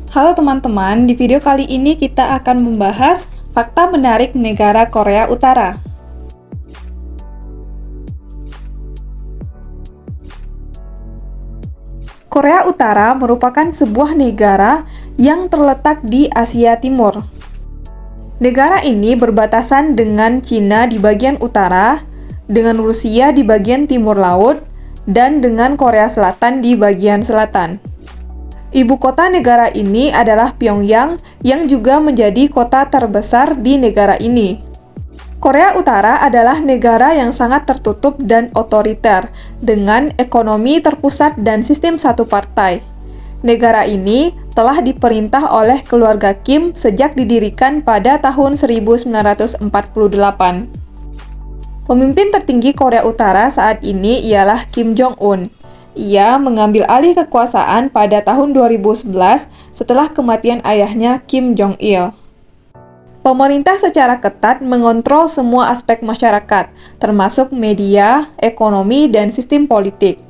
Halo teman-teman, di video kali ini kita akan membahas fakta menarik negara Korea Utara. Korea Utara merupakan sebuah negara yang terletak di Asia Timur. Negara ini berbatasan dengan Cina di bagian utara, dengan Rusia di bagian timur laut, dan dengan Korea Selatan di bagian selatan. Ibu kota negara ini adalah Pyongyang yang juga menjadi kota terbesar di negara ini. Korea Utara adalah negara yang sangat tertutup dan otoriter, dengan ekonomi terpusat dan sistem satu partai. Negara ini telah diperintah oleh keluarga Kim sejak didirikan pada tahun 1948. Pemimpin tertinggi Korea Utara saat ini ialah Kim Jong-un. Ia mengambil alih kekuasaan pada tahun 2011 setelah kematian ayahnya Kim Jong-il. Pemerintah secara ketat mengontrol semua aspek masyarakat, termasuk media, ekonomi, dan sistem politik.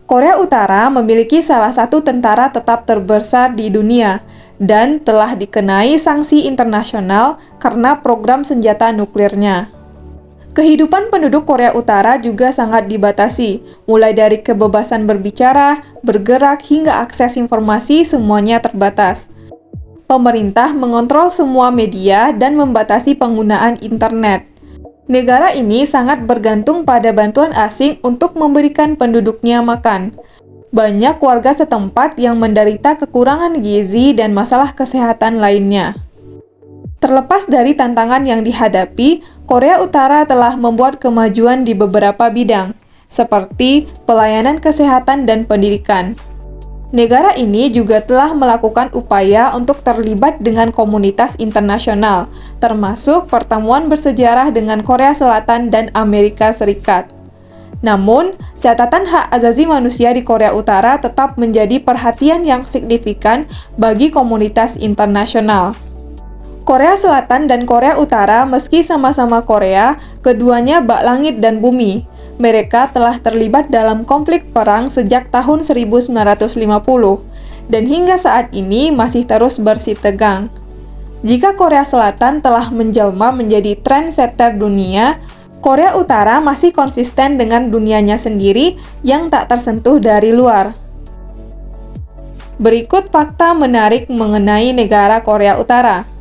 Korea Utara memiliki salah satu tentara tetap terbesar di dunia dan telah dikenai sanksi internasional karena program senjata nuklirnya. Kehidupan penduduk Korea Utara juga sangat dibatasi, mulai dari kebebasan berbicara, bergerak, hingga akses informasi semuanya terbatas. Pemerintah mengontrol semua media dan membatasi penggunaan internet. Negara ini sangat bergantung pada bantuan asing untuk memberikan penduduknya makan. Banyak warga setempat yang menderita kekurangan gizi dan masalah kesehatan lainnya. Terlepas dari tantangan yang dihadapi, Korea Utara telah membuat kemajuan di beberapa bidang, seperti pelayanan kesehatan dan pendidikan. Negara ini juga telah melakukan upaya untuk terlibat dengan komunitas internasional, termasuk pertemuan bersejarah dengan Korea Selatan dan Amerika Serikat. Namun, catatan hak asasi manusia di Korea Utara tetap menjadi perhatian yang signifikan bagi komunitas internasional. Korea Selatan dan Korea Utara meski sama-sama Korea, keduanya bak langit dan bumi. Mereka telah terlibat dalam konflik perang sejak tahun 1950 dan hingga saat ini masih terus bersitegang. Jika Korea Selatan telah menjelma menjadi trendsetter dunia, Korea Utara masih konsisten dengan dunianya sendiri yang tak tersentuh dari luar. Berikut fakta menarik mengenai negara Korea Utara.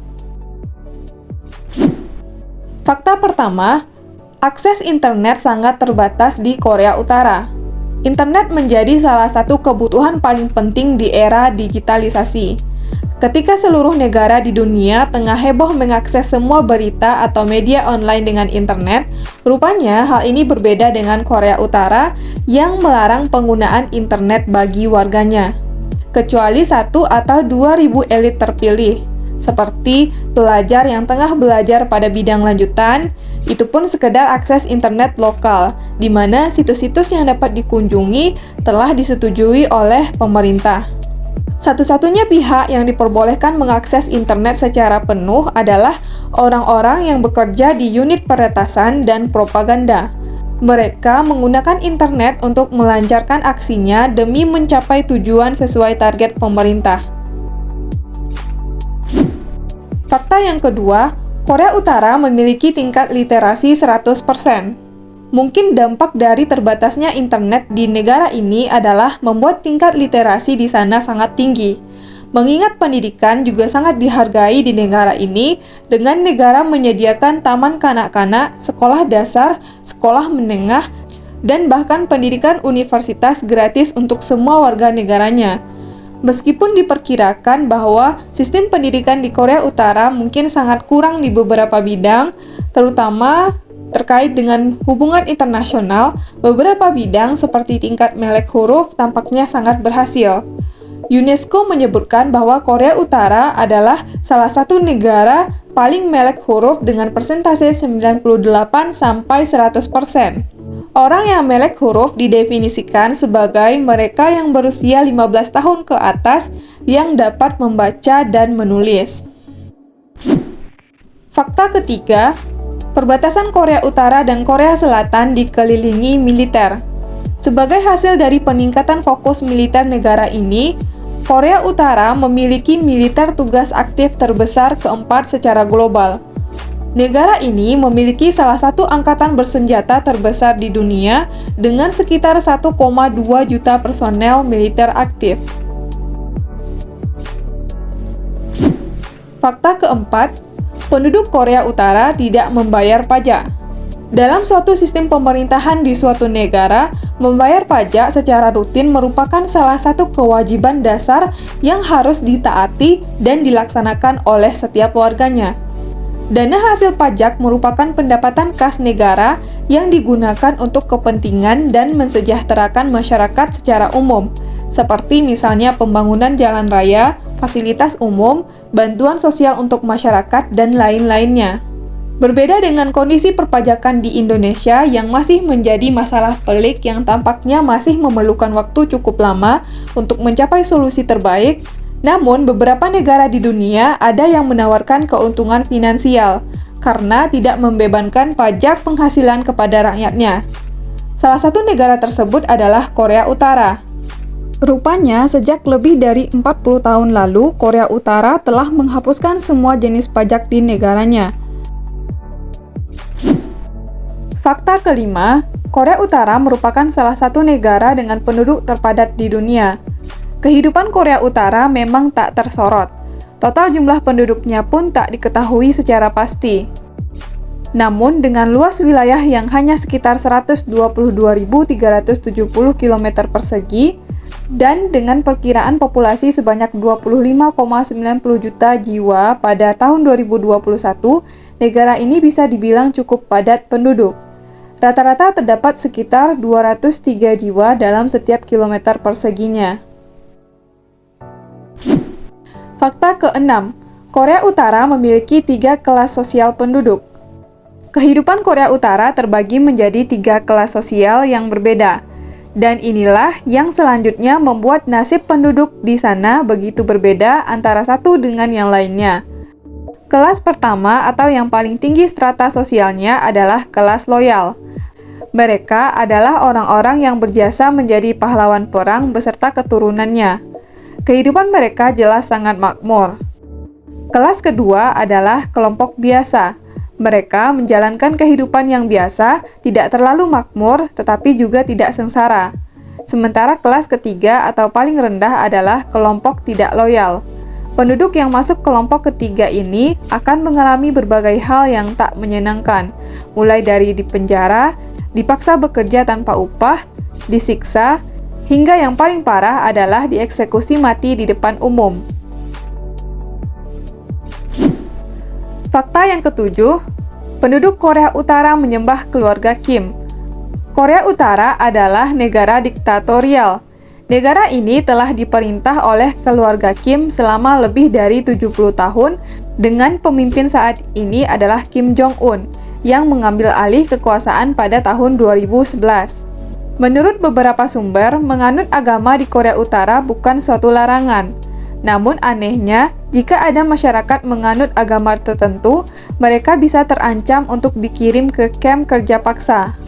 Fakta pertama, akses internet sangat terbatas di Korea Utara. Internet menjadi salah satu kebutuhan paling penting di era digitalisasi. Ketika seluruh negara di dunia tengah heboh mengakses semua berita atau media online dengan internet, rupanya hal ini berbeda dengan Korea Utara yang melarang penggunaan internet bagi warganya, kecuali 1 atau 2.000 elit terpilih. Seperti pelajar yang tengah belajar pada bidang lanjutan, itu pun sekedar akses internet lokal, di mana situs-situs yang dapat dikunjungi telah disetujui oleh pemerintah. Satu-satunya pihak yang diperbolehkan mengakses internet secara penuh adalah orang-orang yang bekerja di unit peretasan dan propaganda. Mereka menggunakan internet untuk melancarkan aksinya demi mencapai tujuan sesuai target pemerintah. Fakta yang kedua, Korea Utara memiliki tingkat literasi 100%. Mungkin dampak dari terbatasnya internet di negara ini adalah membuat tingkat literasi di sana sangat tinggi. Mengingat pendidikan juga sangat dihargai di negara ini, dengan negara menyediakan taman kanak-kanak, sekolah dasar, sekolah menengah, dan bahkan pendidikan universitas gratis untuk semua warga negaranya. Meskipun diperkirakan bahwa sistem pendidikan di Korea Utara mungkin sangat kurang di beberapa bidang, terutama terkait dengan hubungan internasional, beberapa bidang seperti tingkat melek huruf tampaknya sangat berhasil. UNESCO menyebutkan bahwa Korea Utara adalah salah satu negara paling melek huruf dengan persentase 98-100%. Orang yang melek huruf didefinisikan sebagai mereka yang berusia 15 tahun ke atas yang dapat membaca dan menulis. Fakta ketiga, perbatasan Korea Utara dan Korea Selatan dikelilingi militer. Sebagai hasil dari peningkatan fokus militer negara ini, Korea Utara memiliki militer tugas aktif terbesar keempat secara global. Negara ini memiliki salah satu angkatan bersenjata terbesar di dunia dengan sekitar 1,2 juta personel militer aktif. Fakta keempat, penduduk Korea Utara tidak membayar pajak. Dalam suatu sistem pemerintahan di suatu negara, membayar pajak secara rutin merupakan salah satu kewajiban dasar yang harus ditaati dan dilaksanakan oleh setiap warganya. Dana hasil pajak merupakan pendapatan kas negara yang digunakan untuk kepentingan dan mensejahterakan masyarakat secara umum, seperti misalnya pembangunan jalan raya, fasilitas umum, bantuan sosial untuk masyarakat, dan lain-lainnya. Berbeda dengan kondisi perpajakan di Indonesia yang masih menjadi masalah pelik yang tampaknya masih memerlukan waktu cukup lama untuk mencapai solusi terbaik, namun beberapa negara di dunia ada yang menawarkan keuntungan finansial karena tidak membebankan pajak penghasilan kepada rakyatnya. Salah satu negara tersebut adalah Korea Utara. Rupanya, sejak lebih dari 40 tahun lalu, Korea Utara telah menghapuskan semua jenis pajak di negaranya. Fakta kelima, Korea Utara merupakan salah satu negara dengan penduduk terpadat di dunia. Kehidupan Korea Utara memang tak tersorot. Total jumlah penduduknya pun tak diketahui secara pasti. Namun, dengan luas wilayah yang hanya sekitar 122.370 km persegi, dan dengan perkiraan populasi sebanyak 25,90 juta jiwa pada tahun 2021, negara ini bisa dibilang cukup padat penduduk. Rata-rata terdapat sekitar 203 jiwa dalam setiap kilometer perseginya. Fakta keenam, Korea Utara memiliki 3 kelas sosial penduduk. Kehidupan Korea Utara terbagi menjadi 3 kelas sosial yang berbeda. Dan inilah yang selanjutnya membuat nasib penduduk di sana begitu berbeda antara satu dengan yang lainnya. Kelas pertama atau yang paling tinggi strata sosialnya adalah kelas loyal. Mereka adalah orang-orang yang berjasa menjadi pahlawan perang beserta keturunannya. Kehidupan mereka jelas sangat makmur. Kelas kedua adalah kelompok biasa. Mereka menjalankan kehidupan yang biasa, tidak terlalu makmur, tetapi juga tidak sengsara. Sementara kelas ketiga atau paling rendah adalah kelompok tidak loyal. Penduduk yang masuk kelompok ketiga ini akan mengalami berbagai hal yang tak menyenangkan, mulai dari dipenjara, dipaksa bekerja tanpa upah, disiksa, hingga yang paling parah adalah dieksekusi mati di depan umum. Fakta yang ketujuh, penduduk Korea Utara menyembah keluarga Kim. Korea Utara adalah negara diktatorial. Negara ini telah diperintah oleh keluarga Kim selama lebih dari 70 tahun dengan pemimpin saat ini adalah Kim Jong-un yang mengambil alih kekuasaan pada tahun 2011. Menurut beberapa sumber, menganut agama di Korea Utara bukan suatu larangan. Namun anehnya, jika ada masyarakat menganut agama tertentu, mereka bisa terancam untuk dikirim ke kamp kerja paksa.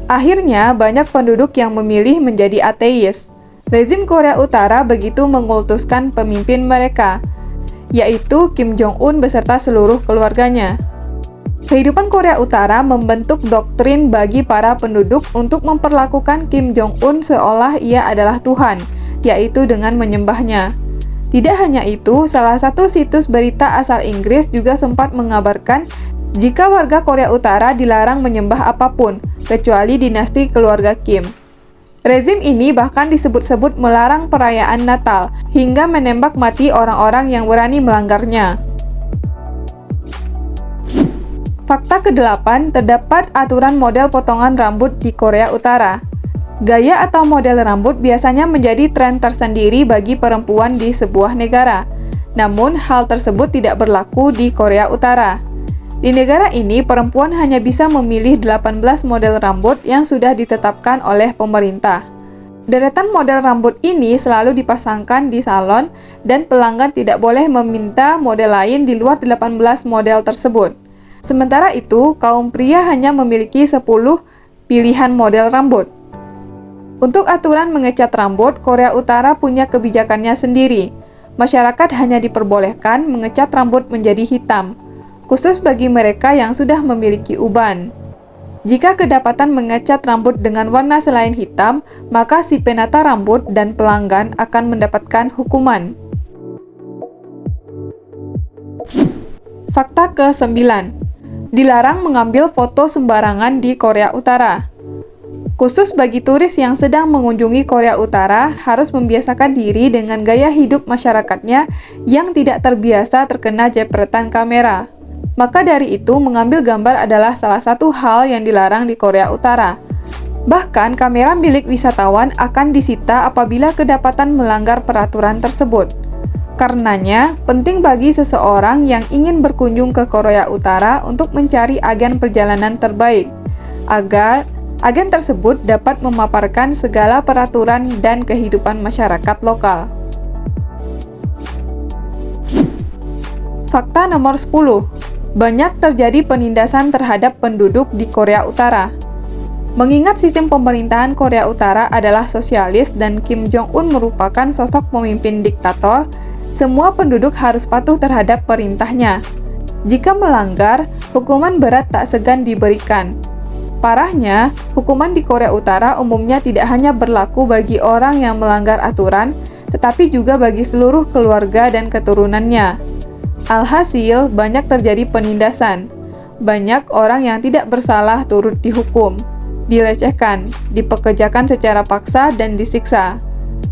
Akhirnya, banyak penduduk yang memilih menjadi ateis. Rezim Korea Utara begitu mengkultuskan pemimpin mereka, yaitu Kim Jong-un beserta seluruh keluarganya. Kehidupan Korea Utara membentuk doktrin bagi para penduduk untuk memperlakukan Kim Jong-un seolah ia adalah Tuhan, yaitu dengan menyembahnya. Tidak hanya itu, salah satu situs berita asal Inggris juga sempat mengabarkan jika warga Korea Utara dilarang menyembah apapun, kecuali dinasti keluarga Kim. Rezim ini bahkan disebut-sebut melarang perayaan Natal, hingga menembak mati orang-orang yang berani melanggarnya. Fakta ke-8, terdapat aturan model potongan rambut di Korea Utara. Gaya atau model rambut biasanya menjadi tren tersendiri bagi perempuan di sebuah negara. Namun, hal tersebut tidak berlaku di Korea Utara. Di negara ini, perempuan hanya bisa memilih 18 model rambut yang sudah ditetapkan oleh pemerintah. Deretan model rambut ini selalu dipasangkan di salon dan pelanggan tidak boleh meminta model lain di luar 18 model tersebut. Sementara itu, kaum pria hanya memiliki 10 pilihan model rambut. Untuk aturan mengecat rambut, Korea Utara punya kebijakannya sendiri. Masyarakat hanya diperbolehkan mengecat rambut menjadi hitam, khusus bagi mereka yang sudah memiliki uban. Jika kedapatan mengecat rambut dengan warna selain hitam, maka si penata rambut dan pelanggan akan mendapatkan hukuman. Fakta ke-9. Dilarang mengambil foto sembarangan di Korea Utara. Khusus bagi turis yang sedang mengunjungi Korea Utara, harus membiasakan diri dengan gaya hidup masyarakatnya yang tidak terbiasa terkena jepretan kamera. Maka dari itu, mengambil gambar adalah salah satu hal yang dilarang di Korea Utara. Bahkan, kamera milik wisatawan akan disita apabila kedapatan melanggar peraturan tersebut. Karenanya, penting bagi seseorang yang ingin berkunjung ke Korea Utara untuk mencari agen perjalanan terbaik, agar agen tersebut dapat memaparkan segala peraturan dan kehidupan masyarakat lokal. Fakta nomor 10. Banyak terjadi penindasan terhadap penduduk di Korea Utara. Mengingat sistem pemerintahan Korea Utara adalah sosialis dan Kim Jong-un merupakan sosok pemimpin diktator, semua penduduk harus patuh terhadap perintahnya. Jika melanggar, hukuman berat tak segan diberikan. Parahnya, hukuman di Korea Utara umumnya tidak hanya berlaku bagi orang yang melanggar aturan, tetapi juga bagi seluruh keluarga dan keturunannya. Alhasil, banyak terjadi penindasan. Banyak orang yang tidak bersalah turut dihukum, dilecehkan, dipekerjakan secara paksa, dan disiksa.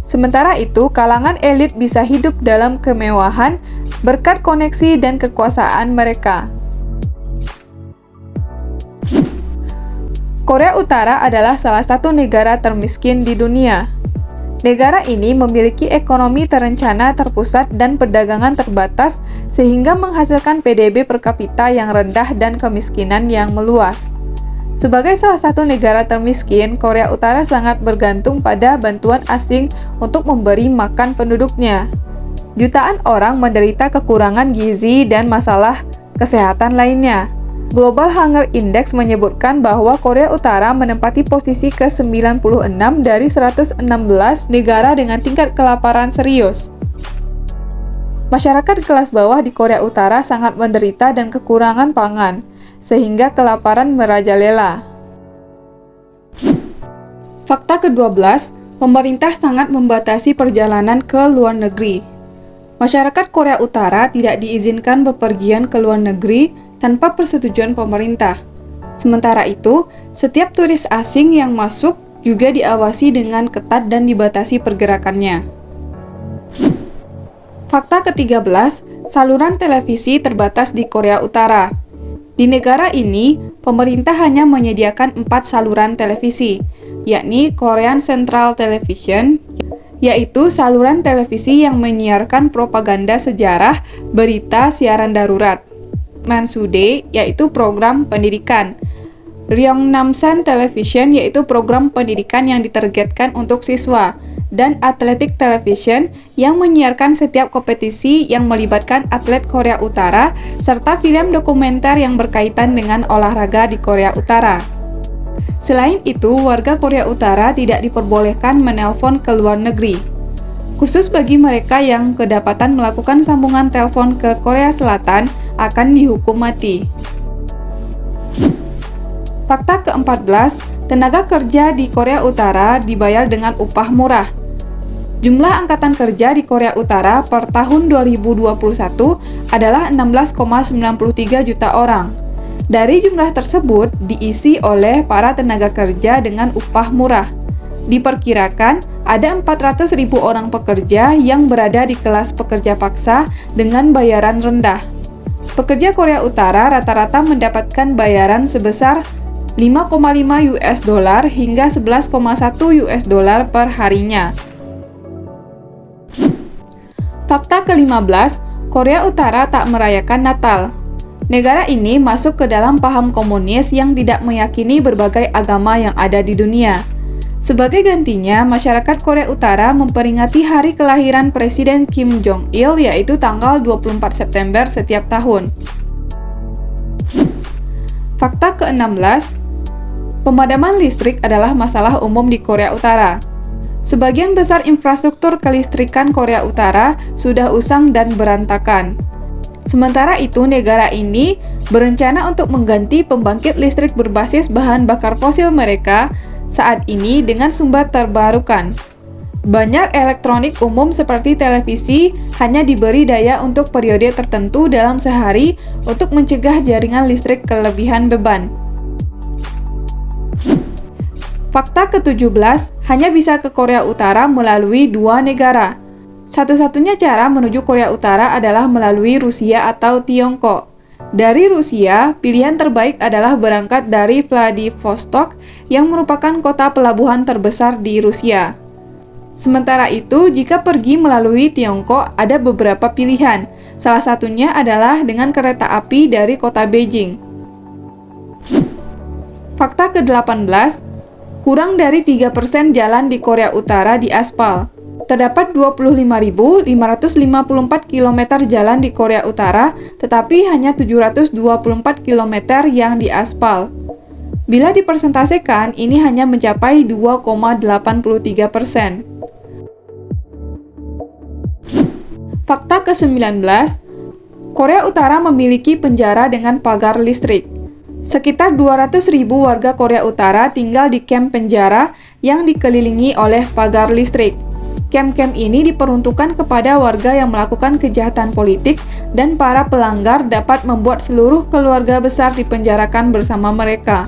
Sementara itu, kalangan elit bisa hidup dalam kemewahan berkat koneksi dan kekuasaan mereka. Korea Utara adalah salah satu negara termiskin di dunia. Negara ini memiliki ekonomi terencana terpusat dan perdagangan terbatas sehingga menghasilkan PDB per kapita yang rendah dan kemiskinan yang meluas. Sebagai salah satu negara termiskin, Korea Utara sangat bergantung pada bantuan asing untuk memberi makan penduduknya. Jutaan orang menderita kekurangan gizi dan masalah kesehatan lainnya. Global Hunger Index menyebutkan bahwa Korea Utara menempati posisi ke-96 dari 116 negara dengan tingkat kelaparan serius. Masyarakat kelas bawah di Korea Utara sangat menderita dan kekurangan pangan, sehingga kelaparan merajalela. Fakta ke-12, pemerintah sangat membatasi perjalanan ke luar negeri. Masyarakat Korea Utara tidak diizinkan bepergian ke luar negeri tanpa persetujuan pemerintah. Sementara itu, setiap turis asing yang masuk juga diawasi dengan ketat dan dibatasi pergerakannya. Fakta ke-13, saluran televisi terbatas di Korea Utara. Di negara ini, pemerintah hanya menyediakan 4 saluran televisi, yakni Korean Central Television, yaitu saluran televisi yang menyiarkan propaganda sejarah, berita, siaran darurat. Mansudae, yaitu program pendidikan. Ryongnam-san Television, yaitu program pendidikan yang ditargetkan untuk siswa. Dan Athletic Television, yang menyiarkan setiap kompetisi yang melibatkan atlet Korea Utara, serta film dokumenter yang berkaitan dengan olahraga di Korea Utara. Selain itu, warga Korea Utara tidak diperbolehkan menelpon ke luar negeri. Khusus bagi mereka yang kedapatan melakukan sambungan telepon ke Korea Selatan, akan dihukum mati. Fakta ke-14, tenaga kerja di Korea Utara dibayar dengan upah murah. Jumlah angkatan kerja di Korea Utara per tahun 2021 adalah 16,93 juta orang. Dari jumlah tersebut diisi oleh para tenaga kerja dengan upah murah. Diperkirakan ada 400.000 orang pekerja yang berada di kelas pekerja paksa dengan bayaran rendah. Pekerja Korea Utara rata-rata mendapatkan bayaran sebesar 5,5 US dollar hingga 11,1 US dollar per harinya. Fakta ke-15, Korea Utara tak merayakan Natal. Negara ini masuk ke dalam paham komunis yang tidak meyakini berbagai agama yang ada di dunia. Sebagai gantinya, masyarakat Korea Utara memperingati hari kelahiran Presiden Kim Jong-il, yaitu tanggal 24 September setiap tahun. Fakta ke-16, Pemadaman listrik adalah masalah umum di Korea Utara. Sebagian besar infrastruktur kelistrikan Korea Utara sudah usang dan berantakan. Sementara itu, negara ini berencana untuk mengganti pembangkit listrik berbasis bahan bakar fosil mereka saat ini dengan sumber terbarukan. Banyak elektronik umum seperti televisi hanya diberi daya untuk periode tertentu dalam sehari untuk mencegah jaringan listrik kelebihan beban. Fakta ke-17, hanya bisa ke Korea Utara melalui 2 negara. Satu-satunya cara menuju Korea Utara adalah melalui Rusia atau Tiongkok. Dari Rusia, pilihan terbaik adalah berangkat dari Vladivostok yang merupakan kota pelabuhan terbesar di Rusia. Sementara itu, jika pergi melalui Tiongkok, ada beberapa pilihan. Salah satunya adalah dengan kereta api dari kota Beijing. Fakta ke-18, kurang dari 3% jalan di Korea Utara diaspal. Terdapat 25.554 km jalan di Korea Utara, tetapi hanya 724 km yang diaspal. Bila dipersentasekan, ini hanya mencapai 2,83%. Fakta ke-19, Korea Utara memiliki penjara dengan pagar listrik. Sekitar 200.000 warga Korea Utara tinggal di kamp penjara yang dikelilingi oleh pagar listrik. Kamp-kamp ini diperuntukkan kepada warga yang melakukan kejahatan politik dan para pelanggar dapat membuat seluruh keluarga besar dipenjarakan bersama mereka.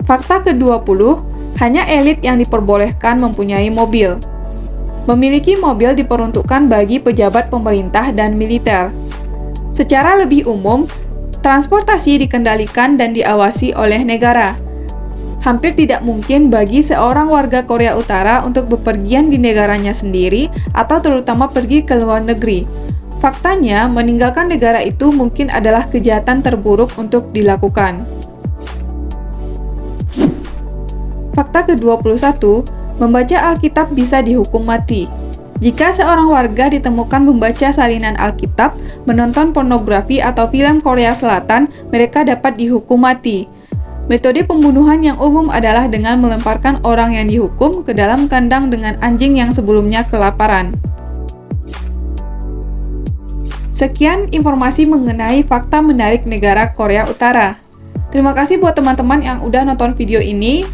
Fakta ke-20, hanya elit yang diperbolehkan mempunyai mobil. Memiliki mobil diperuntukkan bagi pejabat pemerintah dan militer. Secara lebih umum, transportasi dikendalikan dan diawasi oleh negara. Hampir tidak mungkin bagi seorang warga Korea Utara untuk bepergian di negaranya sendiri atau terutama pergi ke luar negeri. Faktanya, meninggalkan negara itu mungkin adalah kejahatan terburuk untuk dilakukan. Fakta ke-21, membaca Alkitab bisa dihukum mati. Jika seorang warga ditemukan membaca salinan Alkitab, menonton pornografi atau film Korea Selatan, mereka dapat dihukum mati. Metode pembunuhan yang umum adalah dengan melemparkan orang yang dihukum ke dalam kandang dengan anjing yang sebelumnya kelaparan. Sekian informasi mengenai fakta menarik negara Korea Utara. Terima kasih buat teman-teman yang udah nonton video ini.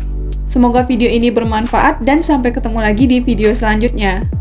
Semoga video ini bermanfaat dan sampai ketemu lagi di video selanjutnya.